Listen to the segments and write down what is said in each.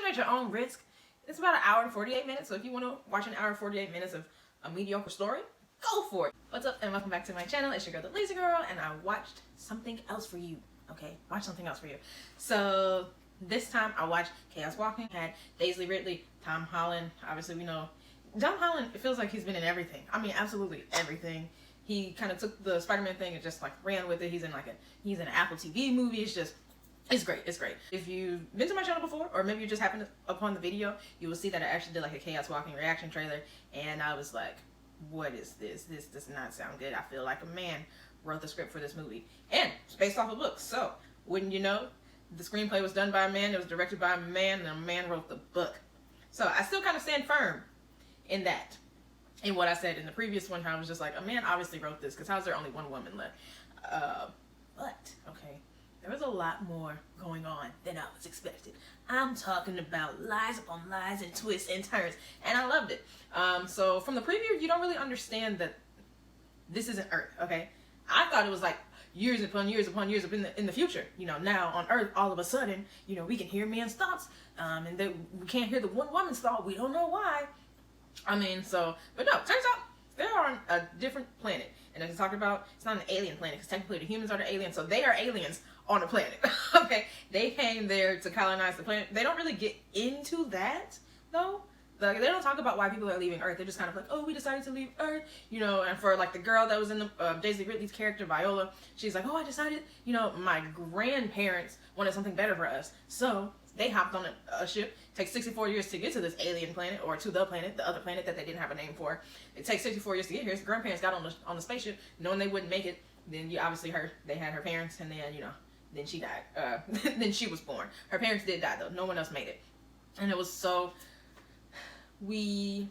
watching at your own risk. It's about an hour and 48 minutes, so if you want to watch an hour and 48 minutes of a mediocre story, go for it. What's up, and welcome back to my channel. It's your girl, the Lazy Girl, and I watched something else for you. Okay, watch something else for you. So this time I watched Chaos Walking. Had Daisy Ridley, Tom Holland. Obviously, we know Tom Holland. It feels like he's been in everything. I mean, absolutely everything. He kind of took the Spider-Man thing and just like ran with it. He's in an Apple TV movie. It's great. It's great. If you've been to my channel before, or maybe you just happened upon the video, you will see that I actually did like a Chaos Walking reaction trailer, and I was like, what is this? This does not sound good. I feel like a man wrote the script for this movie, and it's based off a book. So wouldn't you know, the screenplay was done by a man, it was directed by a man, and a man wrote the book. So I still kind of stand firm in that. In what I said in the previous one, how I was just like, a man obviously wrote this, because how's there only one woman left? But okay, there was a lot more going on than I was expecting. I'm talking about lies upon lies and twists and turns, and I loved it. So from the preview, you don't really understand that this isn't Earth, okay? I thought it was like years upon years upon years up in the future. You know, now on Earth, all of a sudden, you know, we can hear men's thoughts, and then we can't hear the one woman's thought. We don't know why. I mean, so, but no, turns out they're on a different planet. And as I talked about, it's not an alien planet, because technically the humans are the aliens, so they are aliens on a planet. Okay, they came there to colonize the planet. They don't really get into that, though. Like, they don't talk about why people are leaving Earth. They're just kind of like, oh, we decided to leave Earth, you know. And for like the girl that was in the Daisy Ridley's character, Viola, she's like, oh, I decided, you know, my grandparents wanted something better for us, so they hopped on a ship. It takes 64 years to get to this alien planet, or to the planet, the other planet that they didn't have a name for. It takes 64 years to get here. So the grandparents got on the spaceship, knowing they wouldn't make it. Then you obviously heard they had her parents, and then, you know, then she died. Then she was born. Her parents did die, though. No one else made it. And it was so... honestly,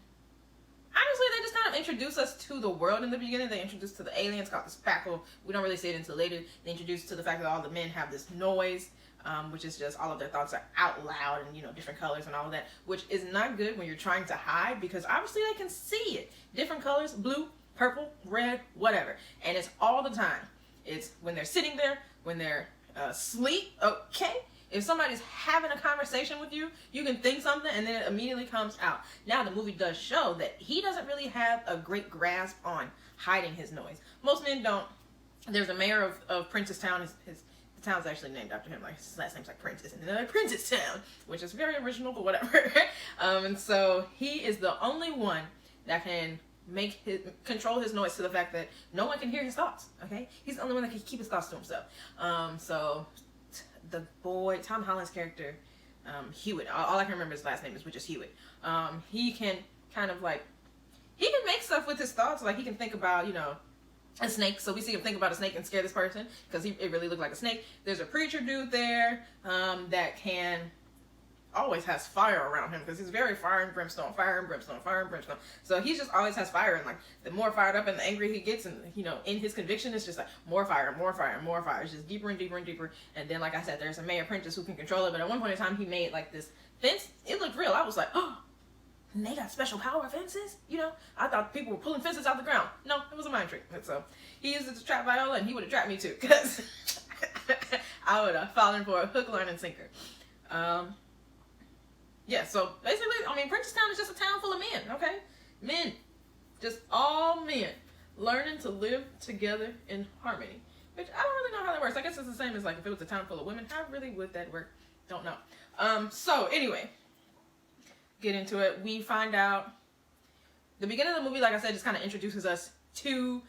they just kind of introduced us to the world in the beginning. They introduced to the aliens called the spackle. We don't really see it until later. They introduced to the fact that all the men have this noise, which is just all of their thoughts are out loud, and, you know, different colors and all of that, which is not good when you're trying to hide, because obviously they can see it. Different colors, blue, purple, red, whatever. And it's all the time. It's when they're sitting there, when they're asleep, okay? If somebody's having a conversation with you, you can think something and then it immediately comes out. Now, the movie does show that he doesn't really have a great grasp on hiding his noise. Most men don't. There's a mayor of Princess Town. The town's actually named after him. Like, his last name's like Princess, and another Princess Town, which is very original, but whatever. And so he is the only one that can control his noise to the fact that no one can hear his thoughts. Okay, he's the only one that can keep his thoughts to himself. So the boy, Tom Holland's character, Hewitt, all I can remember his last name is, which is Hewitt. He can kind of like, he can make stuff with his thoughts. Like, he can think about, you know, a snake. So we see him think about a snake and scare this person, because it really looked like a snake. There's a preacher dude there that always has fire around him, because he's very fire and brimstone, fire and brimstone, fire and brimstone. So he just always has fire, and like, the more fired up and the angry he gets, and, you know, in his conviction, it's just like more fire, more fire, more fire. It's just deeper and deeper and deeper. And then, like I said, there's a mayor apprentice who can control it. But at one point in time, he made like this fence. It looked real. I was like, oh, and they got special power fences? You know, I thought people were pulling fences out the ground. No, it was a mind trick. And so he used it to trap Viola, and he would have trapped me too, because I would have fallen for a hook, line, and sinker. Yeah, so basically, I mean, Princess Town is just a town full of men, okay? Men. Just all men learning to live together in harmony. Which, I don't really know how that works. I guess it's the same as, like, if it was a town full of women. How really would that work? Don't know. So, anyway. Get into it. We find out the beginning of the movie, like I said, just kind of introduces us to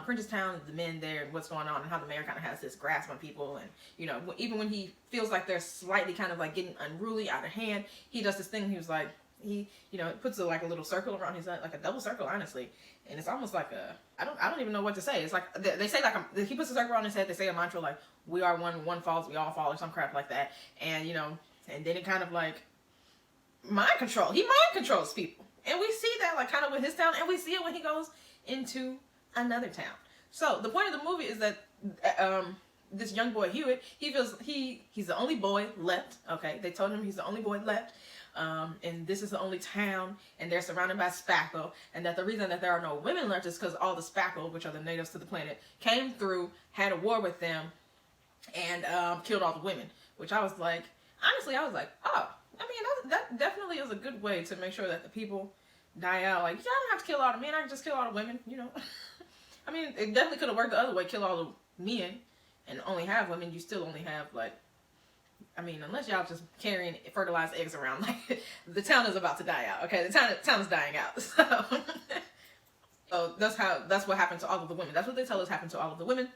Princess Town, the men there, and what's going on, and how the mayor kind of has this grasp on people. And, you know, even when he feels like they're slightly kind of like getting unruly, out of hand, he does this thing. He was like, you know, puts like a little circle around his head, like a double circle, honestly. And it's almost like I don't even know what to say. It's like, they say like, he puts a circle around his head, they say a mantra like, we are one falls, we all fall, or some crap like that. And, you know, and then it kind of like, mind control. He mind controls people. And we see that like kind of with his town, and we see it when he goes into another town. So the point of the movie is that this young boy Hewitt, he feels he's the only boy left. Okay, they told him he's the only boy left, and this is the only town, and they're surrounded by spackle, and that the reason that there are no women left is because all the spackle, which are the natives to the planet, came through, had a war with them, and killed all the women. Which I was like, honestly, I was like, oh, I mean, that definitely is a good way to make sure that the people die out. Like, yeah, I don't have to kill all the men. I can just kill all the women, you know. I mean, it definitely could have worked the other way. Kill all the men and only have women. You still only have, like, I mean, unless y'all just carrying fertilized eggs around, like, the town is about to die out. Okay, the town is dying out. So, so that's what happened to all of the women. That's what they tell us happened to all of the women.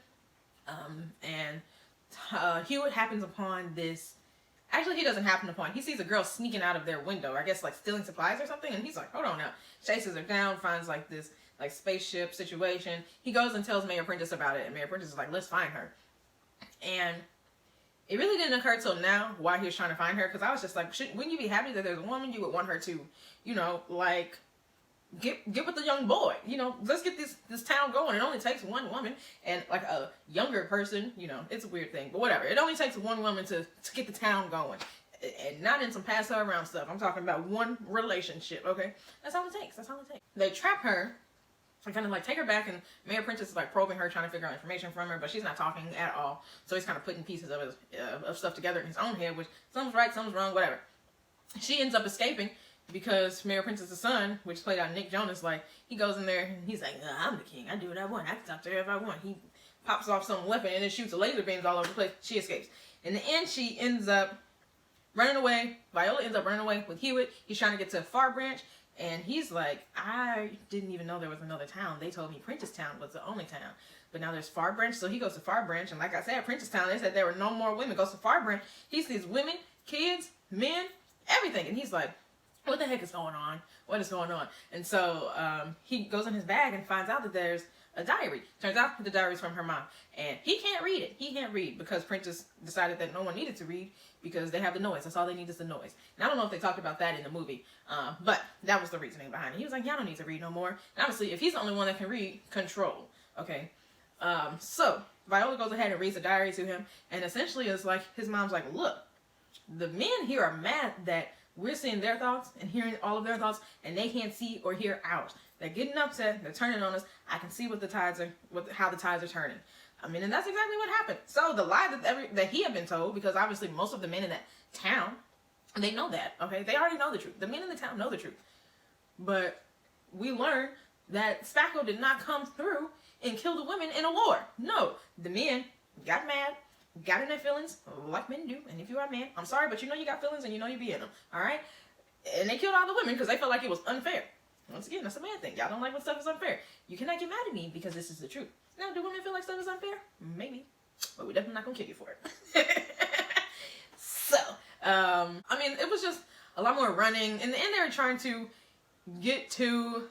And Hewitt happens upon this. Actually, he doesn't happen upon. He sees a girl sneaking out of their window. I guess like stealing supplies or something. And he's like, hold on now. Chases her down. Finds like this like spaceship situation. He goes and tells Mayor Prentice about it. And Mayor Prentice is like, let's find her. And it really didn't occur till now why he was trying to find her. Because I was just like, wouldn't you be happy that there's a woman? You would want her to, you know, like get with the young boy. You know, let's get this town going. It only takes one woman and like a younger person. You know, it's a weird thing, but whatever. It only takes one woman to get the town going, and not in some pass her around stuff. I'm talking about one relationship. Okay, that's all it takes. That's all it takes. They trap her and kind of like take her back, and Mayor Prentice is like probing her, trying to figure out information from her, but she's not talking at all. So he's kind of putting pieces of his of stuff together in his own head, which some's right, some's wrong, whatever. She ends up escaping. Because Mayor Prentice's son, which played out Nick Jonas, like, he goes in there and he's like, I'm the king. I do what I want. I can talk to her if I want. He pops off some weapon and then shoots laser beams all over the place. She escapes. In the end, she ends up running away. Viola ends up running away with Hewitt. He's trying to get to Far Branch. And he's like, I didn't even know there was another town. They told me Prentice Town was the only town. But now there's Far Branch. So he goes to Far Branch. And like I said, Prentice Town, they said there were no more women. Goes to Far Branch. He sees women, kids, men, everything. And he's like, what the heck is going on? What is going on? And so he goes in his bag and finds out that there's a diary. Turns out the diary's from her mom. And he can't read it. He can't read because Prentice decided that no one needed to read because they have the noise. That's all they need is the noise. Now, I don't know if they talked about that in the movie, but that was the reasoning behind it. He was like, y'all don't need to read no more. And obviously, if he's the only one that can read, control. Okay? So Viola goes ahead and reads the diary to him. And essentially, it's like, his mom's like, look, the men here are mad that we're seeing their thoughts and hearing all of their thoughts, and they can't see or hear ours. They're getting upset. They're turning on us. I can see what the tides are, how the tides are turning. I mean, and that's exactly what happened. So the lie that he had been told, because obviously most of the men in that town, they know that. Okay, they already know the truth. The men in the town know the truth. But we learned that Spackle did not come through and kill the women in a war. No, the men got mad. Got in their feelings, like men do. And if you are a man, I'm sorry, but you know you got feelings and you know you be in them. Alright? And they killed all the women because they felt like it was unfair. Once again, that's a man thing. Y'all don't like when stuff is unfair. You cannot get mad at me because this is the truth. Now, do women feel like stuff is unfair? Maybe. But we're definitely not going to kill you for it. So, I mean, it was just a lot more running. In the end, they were trying to get to,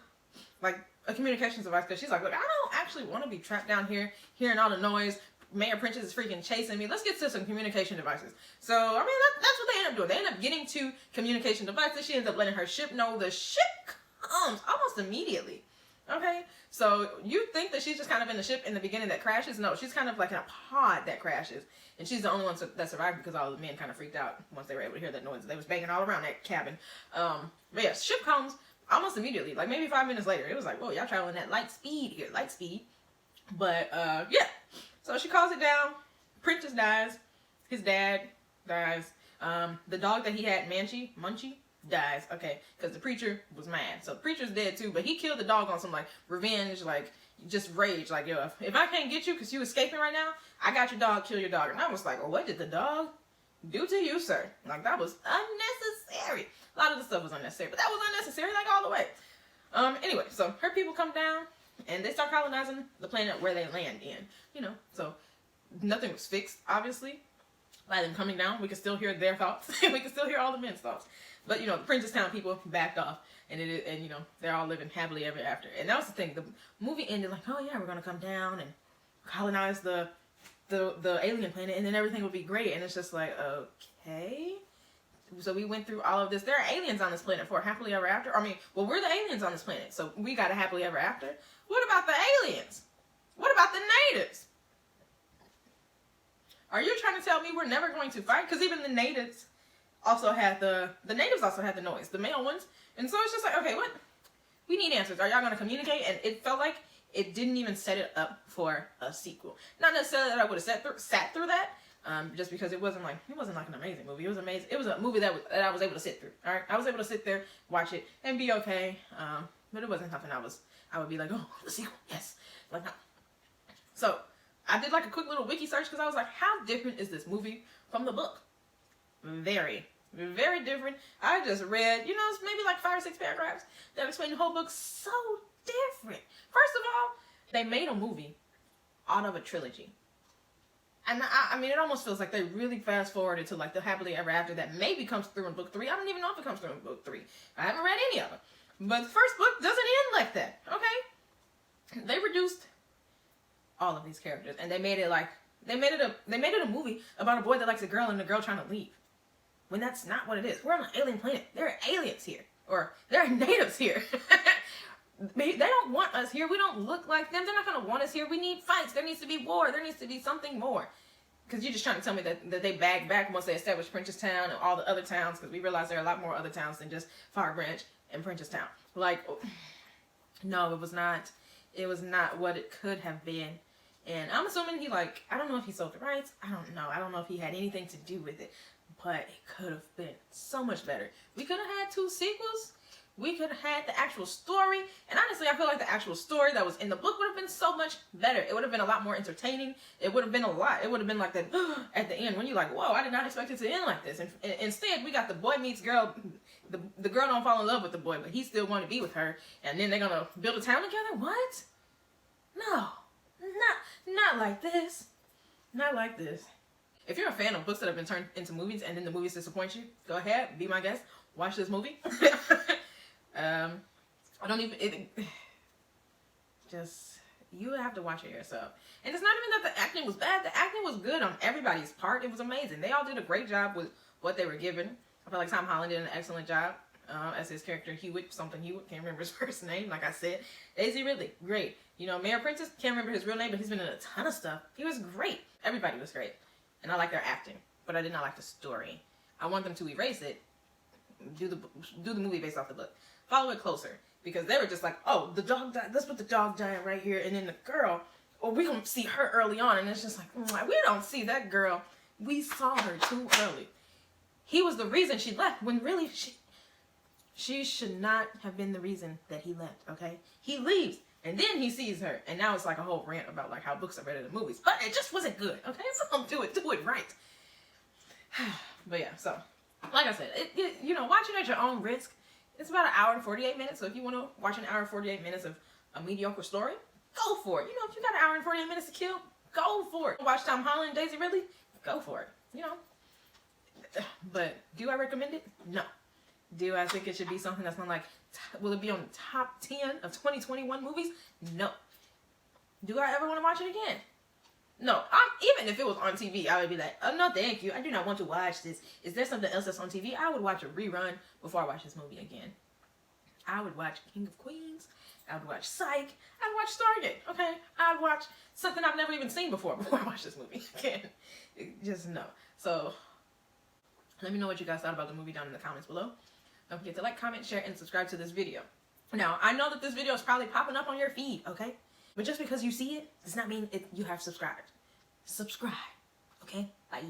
like, a communications device because she's like, look, I don't actually want to be trapped down here, hearing all the noise. Mayor Prentice is freaking chasing me. Let's get to some communication devices. So, I mean, that's what they end up doing. They end up getting to communication devices. She ends up letting her ship know. The ship comes almost immediately. Okay? So, you think that she's just kind of in the ship in the beginning that crashes? No, she's kind of like in a pod that crashes. And she's the only one that survived because all the men kind of freaked out once they were able to hear that noise. They was banging all around that cabin. But yeah, ship comes almost immediately. Like maybe 5 minutes later. It was like, whoa, y'all traveling at light speed here. Light speed. But, yeah. So she calls it down. Prentice dies. His dad dies. The dog that he had, Munchie, dies. Okay, because the preacher was mad. So the preacher's dead too, but he killed the dog on some like revenge, like just rage. Like, yo, if I can't get you because you escaping right now, I got your dog, kill your dog. And I was like, oh, what did the dog do to you, sir? Like, that was unnecessary. A lot of the stuff was unnecessary, but that was unnecessary, like all the way. Anyway, so her people come down. And they start colonizing the planet where they land in, you know. So nothing was fixed, obviously, by them coming down. We can still hear their thoughts. We can still hear all the men's thoughts. But, you know, the Princess Town people backed off. And, you know, they're all living happily ever after. And that was the thing. The movie ended like, oh, yeah, we're going to come down and colonize the alien planet. And then everything will be great. And it's just like, okay. So we went through all of this. There are aliens on this planet for happily ever after. I mean, well, we're the aliens on this planet. So we got a happily ever after. What about the aliens? What about the natives? Are you trying to tell me we're never going to fight? Because even the natives also had the natives also had the noise, the male ones. And so it's just like, okay, what? We need answers. Are y'all going to communicate? And it felt like it didn't even set it up for a sequel. Not necessarily that I would have sat through that, just because it wasn't like an amazing movie. It was amazing. It was a movie that I was able to sit through. All right, I was able to sit there, watch it, and be okay. But it wasn't something I would be like, oh, the sequel, yes, like no. So I did like a quick little wiki search because I was like, how different is this movie from the book? Very, very different. I just read, you know, it's maybe like 5 or 6 paragraphs that explain the whole book. So different. First of all, they made a movie out of a trilogy. And I mean, it almost feels like they really fast forwarded to like the happily ever after that maybe comes through in book 3. I don't even know if it comes through in book 3. I haven't read any of them. But the first book doesn't end like that, okay? They reduced all of these characters and they made it a movie about a boy that likes a girl and the girl trying to leave. When that's not what it is. We're on an alien planet. There are aliens here. Or there are natives here. They don't want us here. We don't look like them. They're not going to want us here. We need fights. There needs to be war. There needs to be something more. Because you're just trying to tell me that they bagged back once they established Prentisstown and all the other towns. Because we realized there are a lot more other towns than just Fire Branch and Prentisstown. Like, no, it was not. It was not what it could have been. And I'm assuming I don't know if he sold the rights. I don't know. I don't know if he had anything to do with it. But it could have been so much better. We could have had 2 sequels. We could have had the actual story. And honestly, I feel like the actual story that was in the book would have been so much better. It would have been a lot more entertaining. It would have been a lot. It would have been like that at the end when you're like, whoa, I did not expect it to end like this. And instead, we got the boy meets girl. The girl don't fall in love with the boy, but he still want to be with her. And then they're going to build a town together? What? No. Not like this. Not like this. If you're a fan of books that have been turned into movies and then the movies disappoint you, go ahead, be my guest, watch this movie. You have to watch it yourself. And it's not even that the acting was bad. The acting was good on everybody's part. It was amazing. They all did a great job with what they were given. I feel like Tom Holland did an excellent job as his character Hewitt, can't remember his first name, like I said. Daisy Ridley, great. You know, Mayor Prentice, can't remember his real name, but he's been in a ton of stuff. He was great. Everybody was great. And I like their acting, but I did not like the story. I want them to erase it, do the movie based off the book. Follow it closer, because they were just like, oh, the dog died. Let's put the dog giant right here, and then the girl, we're going to see her early on. And it's just like, we don't see that girl. We saw her too early. He was the reason she left, when really she should not have been the reason that he left, okay? He leaves, and then he sees her, and now it's like a whole rant about like how books are better than movies. But it just wasn't good, okay? So don't do it right. But yeah, so like I said, you know, watching at your own risk. It's about 1 hour and 48 minutes. So if you want to watch 1 hour and 48 minutes of a mediocre story, go for it. You know, if you got 1 hour and 48 minutes to kill, go for it. Watch Tom Holland and Daisy Ridley, go for it. You know. But do I recommend it? No. Do I think it should be something that's not like, will it be on the top 10 of 2021 movies? No. Do I ever want to watch it again? No. Even if it was on TV, I would be like, oh, no, thank you. I do not want to watch this. Is there something else that's on TV? I would watch a rerun before I watch this movie again. I would watch King of Queens. I would watch Psych. I'd watch Stargate. Okay? I'd watch something I've never even seen before I watch this movie again. Just no. So, let me know what you guys thought about the movie down in the comments below. Don't forget to like, comment, share, and subscribe to this video. Now, I know that this video is probably popping up on your feed, okay? But just because you see it does not mean you have subscribed. Subscribe, okay? Bye.